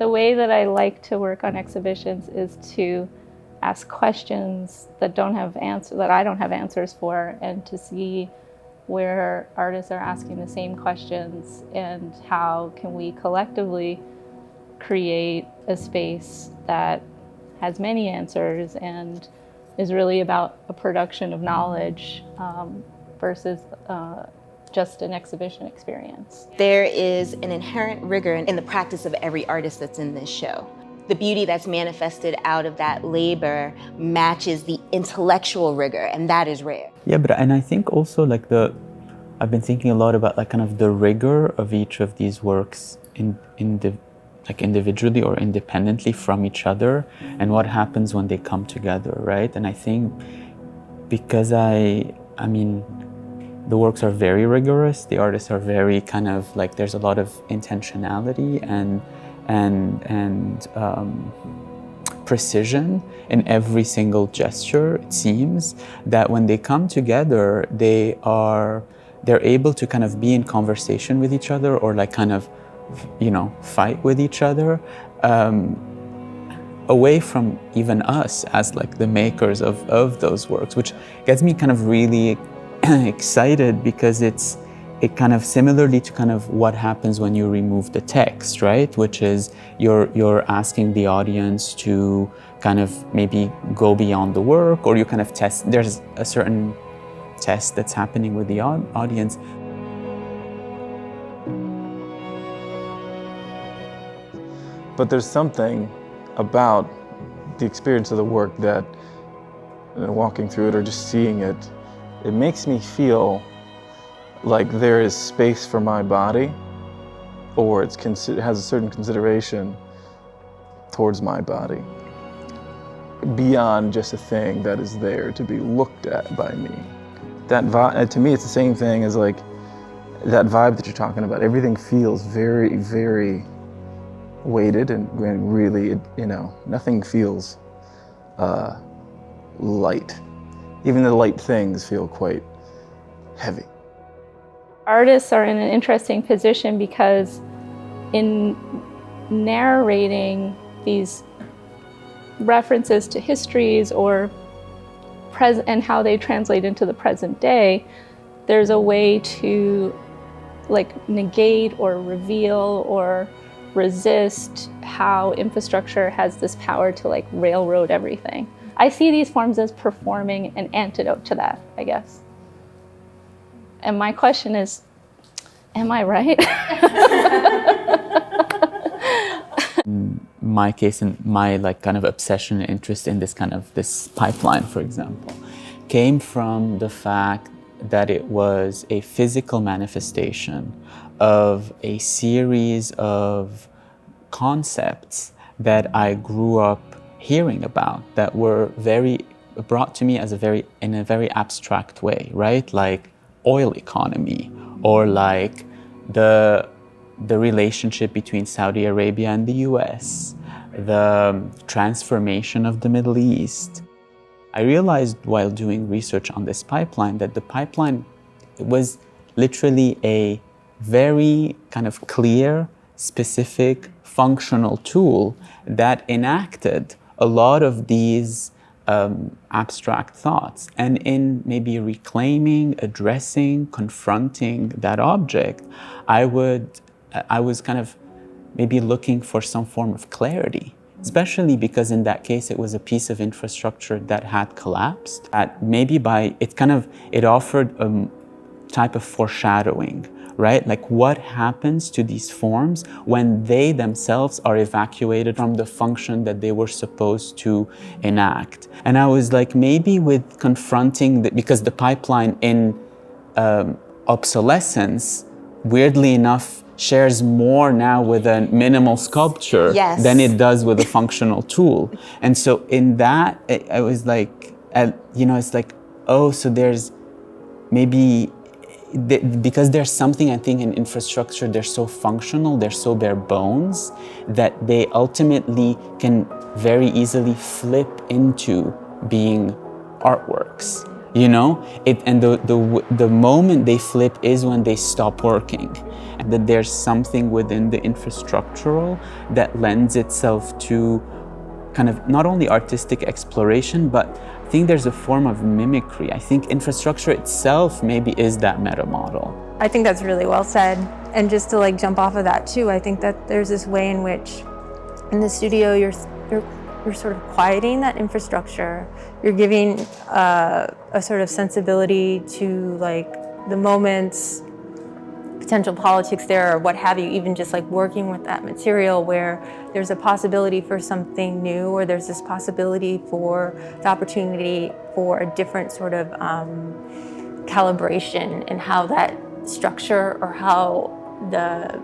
The way that I like to work on exhibitions is to ask questions that I don't have answers for, and to see where artists are asking the same questions and how can we collectively create a space that has many answers and is really about a production of knowledge versus just an exhibition experience. There is an inherent rigor in the practice of every artist that's in this show. The beauty that's manifested out of that labor matches the intellectual rigor, and that is rare. Yeah, and I think also like I've been thinking a lot about like kind of the rigor of each of these works individually or independently from each other, and what happens when they come together, right? And I think because I mean, the works are very rigorous, the artists are very kind of like, there's a lot of intentionality and precision in every single gesture. It seems that when they come together, they're able to kind of be in conversation with each other, or like kind of, you know, fight with each other, away from even us as like the makers of those works, which gets me kind of really excited, because it kind of similarly to kind of what happens when you remove the text, right? Which is you're asking the audience to kind of maybe go beyond the work, or you kind of test, there's a certain test that's happening with the audience. But there's something about the experience of the work that, walking through it or just seeing it, it makes me feel like there is space for my body, or it has a certain consideration towards my body, beyond just a thing that is there to be looked at by me. That vibe, to me, it's the same thing as like that vibe that you're talking about. Everything feels very, very weighted and really, nothing feels light. Even the light things feel quite heavy. Artists are in an interesting position because in narrating these references to histories or and how they translate into the present day, there's a way to like negate or reveal or resist how infrastructure has this power to like railroad everything. I see these forms as performing an antidote to that, I guess. And my question is, am I right? My case and my like kind of obsession and interest in this pipeline, for example, came from the fact that it was a physical manifestation of a series of concepts that I grew up hearing about, that were brought to me in a very abstract way, right? Like oil economy, or like the relationship between Saudi Arabia and the US, the transformation of the Middle East. I realized while doing research on this pipeline that the pipeline was literally a very kind of clear, specific, functional tool that enacted a lot of these abstract thoughts. And in maybe reclaiming, addressing, confronting that object, I was kind of maybe looking for some form of clarity, especially because in that case, it was a piece of infrastructure that had collapsed. It offered a type of foreshadowing, right? Like what happens to these forms when they themselves are evacuated from the function that they were supposed to enact. And I was like, maybe with confronting, because the pipeline in obsolescence, weirdly enough, shares more now with a minimal sculpture than it does with a functional tool. And so in that, I was like, it's like, oh, so there's maybe, because there's something, I think, in infrastructure, they're so functional, they're so bare bones, that they ultimately can very easily flip into being artworks. You know, and the moment they flip is when they stop working. And that there's something within the infrastructural that lends itself to kind of not only artistic exploration, but I think there's a form of mimicry. I think infrastructure itself maybe is that meta model. I think that's really well said. And just to like jump off of that too, I think that there's this way in which in the studio you're sort of quieting that infrastructure. You're giving a sort of sensibility to like the moments, potential politics there or what have you, even just like working with that material where there's a possibility for something new, or there's this possibility for the opportunity for a different sort of calibration in how that structure, or how the,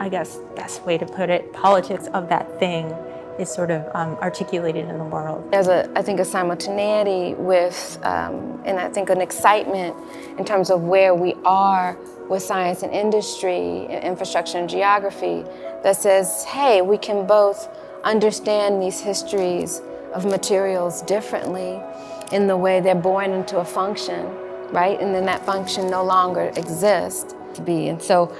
I guess, best way to put it, politics of that thing is sort of articulated in the world. There's I think a simultaneity with, and I think an excitement in terms of where we are with science and industry, and infrastructure and geography, that says, hey, we can both understand these histories of materials differently in the way they're born into a function, right? And then that function no longer exists to be. And so,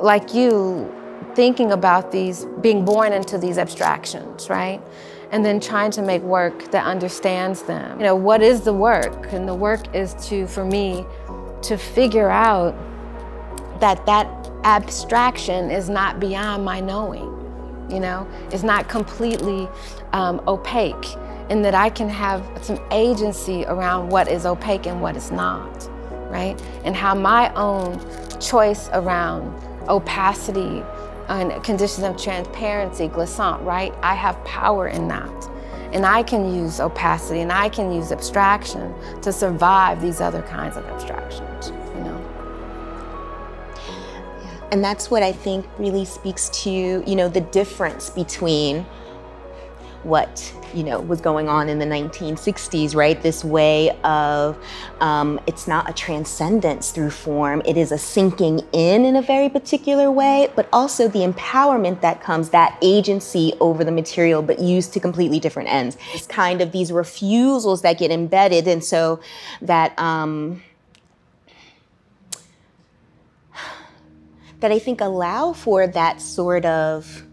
like you, thinking about these, being born into these abstractions, right? And then trying to make work that understands them. You know, what is the work? And the work is to, for me, to figure out that that abstraction is not beyond my knowing, you know? It's not completely opaque, and that I can have some agency around what is opaque and what is not, right? And how my own choice around opacity and conditions of transparency, glissant, right? I have power in that. And I can use opacity and I can use abstraction to survive these other kinds of abstractions, you know? Yeah. And that's what I think really speaks to, you know, the difference between what, you know, was going on in the 1960s, right? This way of, it's not a transcendence through form, it is a sinking in a very particular way, but also the empowerment that comes, that agency over the material, but used to completely different ends. It's kind of these refusals that get embedded, and so that, that I think allow for that sort of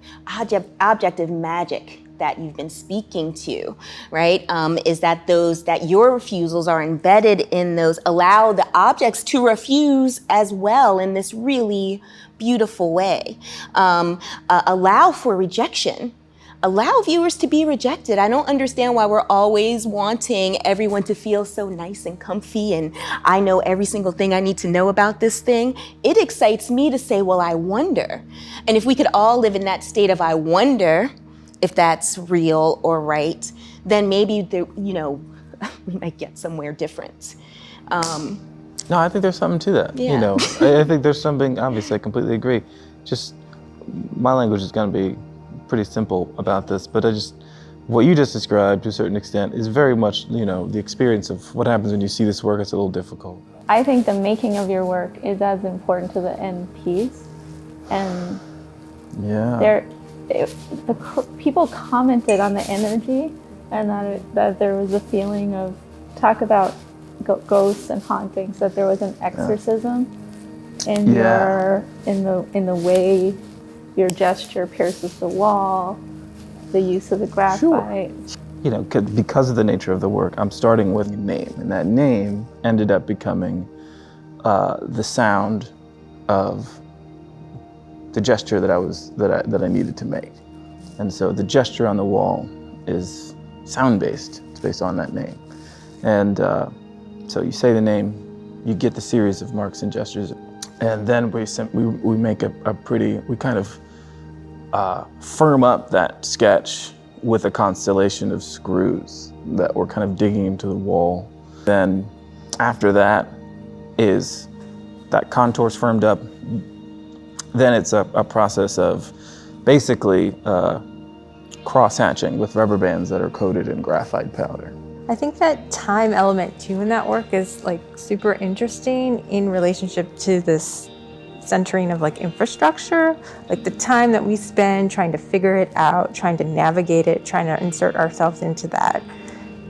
objective magic that you've been speaking to, right? Is that those, that your refusals are embedded in those, allow the objects to refuse as well in this really beautiful way. Allow for rejection. Allow viewers to be rejected. I don't understand why we're always wanting everyone to feel so nice and comfy and I know every single thing I need to know about this thing. It excites me to say, well, I wonder. And if we could all live in that state of I wonder, if that's real or right, then maybe you know, we might get somewhere different. No, I think there's something to that. Yeah. You know, I think there's something, obviously I completely agree. Just, my language is gonna be pretty simple about this, but what you just described to a certain extent is very much, you know, the experience of what happens when you see this work. It's a little difficult. I think the making of your work is as important to the end piece. And yeah. People commented on the energy, and that there was a feeling of, talk about ghosts and hauntings, that there was an exorcism in the way your gesture pierces the wall, the use of the graphite. Sure. You know, because of the nature of the work, I'm starting with a name, and that name ended up becoming the sound of the gesture that I needed to make. And so the gesture on the wall is sound-based. It's based on that name. And so you say the name, you get the series of marks and gestures, and then we make we kind of firm up that sketch with a constellation of screws that we're kind of digging into the wall. Then after that is that contour's firmed up. Then it's a process of basically cross-hatching with rubber bands that are coated in graphite powder. I think that time element too in that work is like super interesting in relationship to this centering of like infrastructure, like the time that we spend trying to figure it out, trying to navigate it, trying to insert ourselves into that.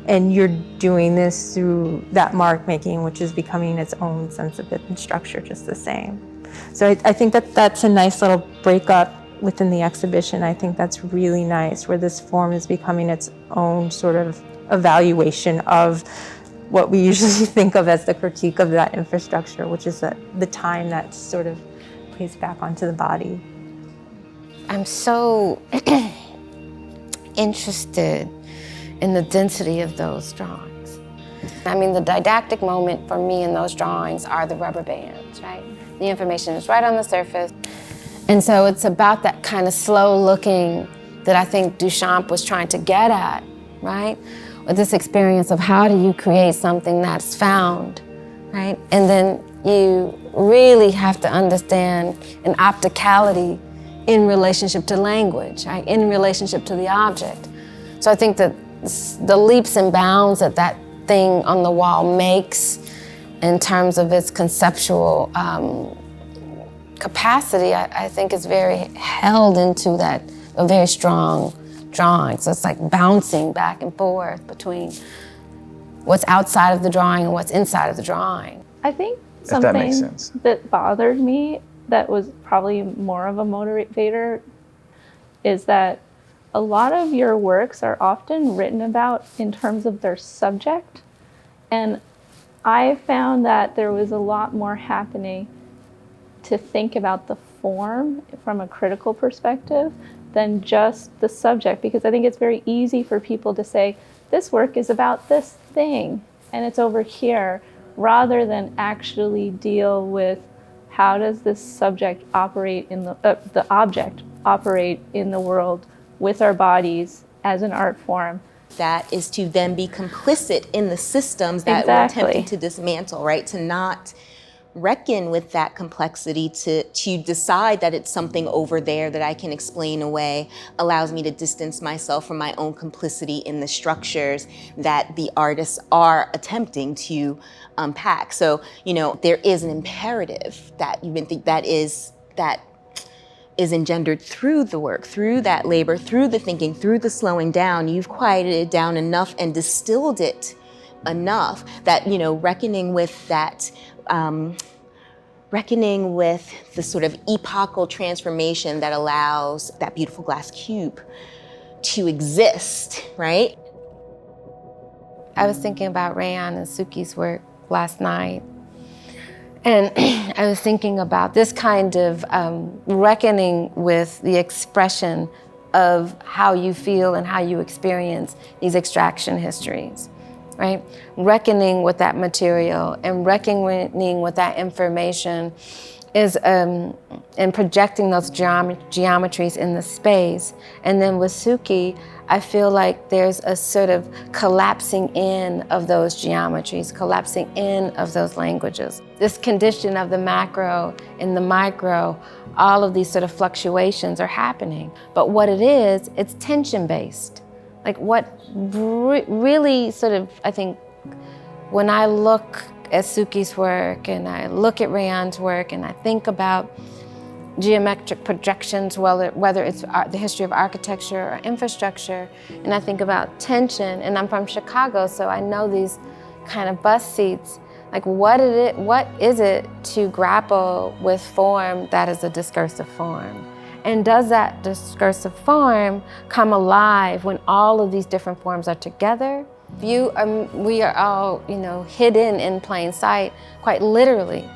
And you're doing this through that mark making, which is becoming its own sense of and structure just the same. So I think that that's a nice little breakup within the exhibition. I think that's really nice, where this form is becoming its own sort of evaluation of what we usually think of as the critique of that infrastructure, which is the time that's sort of placed back onto the body. I'm so interested in the density of those drawings. I mean, the didactic moment for me in those drawings are the rubber bands, right? The information is right on the surface. And so it's about that kind of slow looking that I think Duchamp was trying to get at, right? With this experience of how do you create something that's found, right? And then you really have to understand an opticality in relationship to language, right? In relationship to the object. So I think that the leaps and bounds that that thing on the wall makes in terms of its conceptual capacity, I think is very held into a very strong drawing. So it's like bouncing back and forth between what's outside of the drawing and what's inside of the drawing. I think If that makes something sense. that bothered me that was probably more of a motivator is that a lot of your works are often written about in terms of their subject. And I found that there was a lot more happening to think about the form from a critical perspective than just the subject, because I think it's very easy for people to say, this work is about this thing and it's over here, rather than actually deal with how does this subject operate in the object operate in the world with our bodies as an art form. That is to then be complicit in the systems that Exactly. we're attempting to dismantle, right? To not reckon with that complexity, to decide that it's something over there that I can explain away, allows me to distance myself from my own complicity in the structures that the artists are attempting to unpack. So, you know, there is an imperative that is engendered through the work, through that labor, through the thinking, through the slowing down. You've quieted it down enough and distilled it enough that, you know, reckoning with that, reckoning with the sort of epochal transformation that allows that beautiful glass cube to exist, right? I was thinking about Rayyane and Suki's work last night. And I was thinking about this kind of reckoning with the expression of how you feel and how you experience these extraction histories, right? Reckoning with that material and reckoning with that information is and projecting those geometries in the space. And then with Suki, I feel like there's a sort of collapsing in of those geometries, collapsing in of those languages. This condition of the macro and the micro, all of these sort of fluctuations are happening. But what it is, it's tension-based. Like what really sort of, I think, when I look at Suki's work and I look at Rayyane's work and I think about geometric projections, whether it's the history of architecture or infrastructure, and I think about tension, and I'm from Chicago, so I know these kind of bus seats. Like what is it to grapple with form that is a discursive form? And does that discursive form come alive when all of these different forms are together? We are all, you know, hidden in plain sight, quite literally,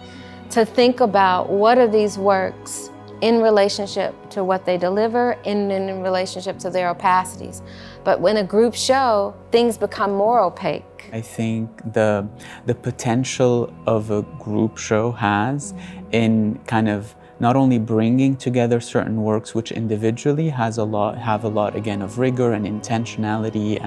to think about what are these works in relationship to what they deliver and in relationship to their opacities. But when a group show, things become more opaque. I think the potential of a group show has in kind of not only bringing together certain works which individually have a lot again of rigor and intentionality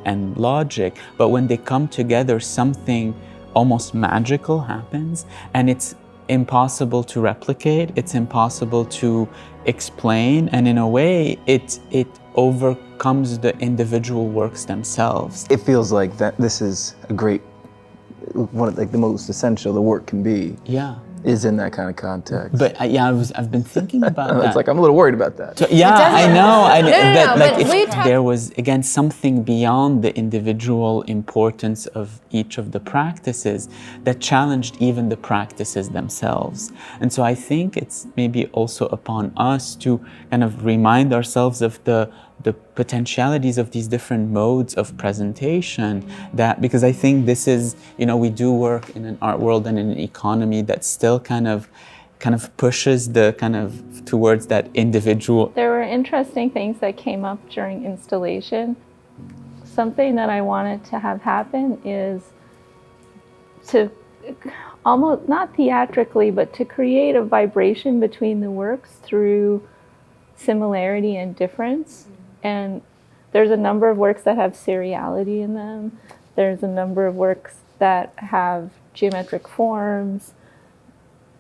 and logic, but when they come together, something almost magical happens, and it's impossible to replicate, it's impossible to explain, and in a way it overcomes the individual works themselves. It feels like that this is a great, one of like the most essential the work can be. Yeah. is in that kind of context. But yeah, I've been thinking about that. It's like, I'm a little worried about that. So, yeah, I know. but If there was, again, something beyond the individual importance of each of the practices that challenged even the practices themselves. And so I think it's maybe also upon us to kind of remind ourselves of the potentialities of these different modes of presentation, that because I think this is, we do work in an art world and in an economy that still kind of pushes the kind of towards that individual. There were interesting things that came up during installation. Something that I wanted to have happen is to almost, not theatrically, but to create a vibration between the works through similarity and difference. And there's a number of works that have seriality in them. There's a number of works that have geometric forms,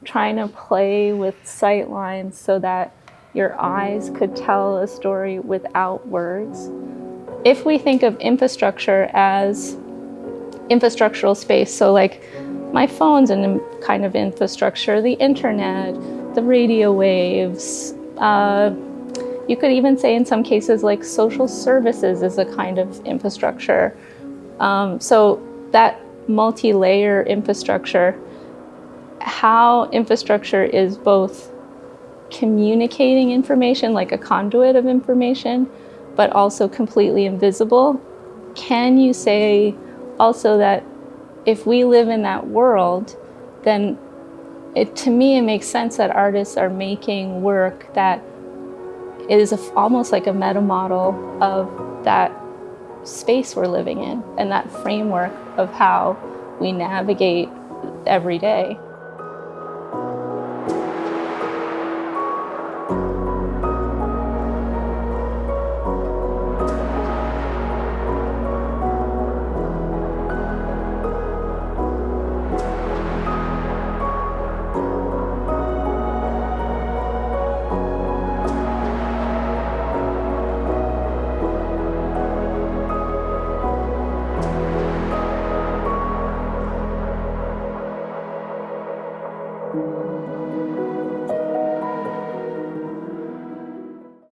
trying to play with sight lines so that your eyes could tell a story without words. If we think of infrastructure as infrastructural space, so like my phone's a kind of infrastructure, the internet, the radio waves, you could even say in some cases like social services is a kind of infrastructure. So that multi-layer infrastructure, how infrastructure is both communicating information like a conduit of information, but also completely invisible. Can you say also that if we live in that world, then to me it makes sense that artists are making work that is almost like a meta model of that space we're living in and that framework of how we navigate every day.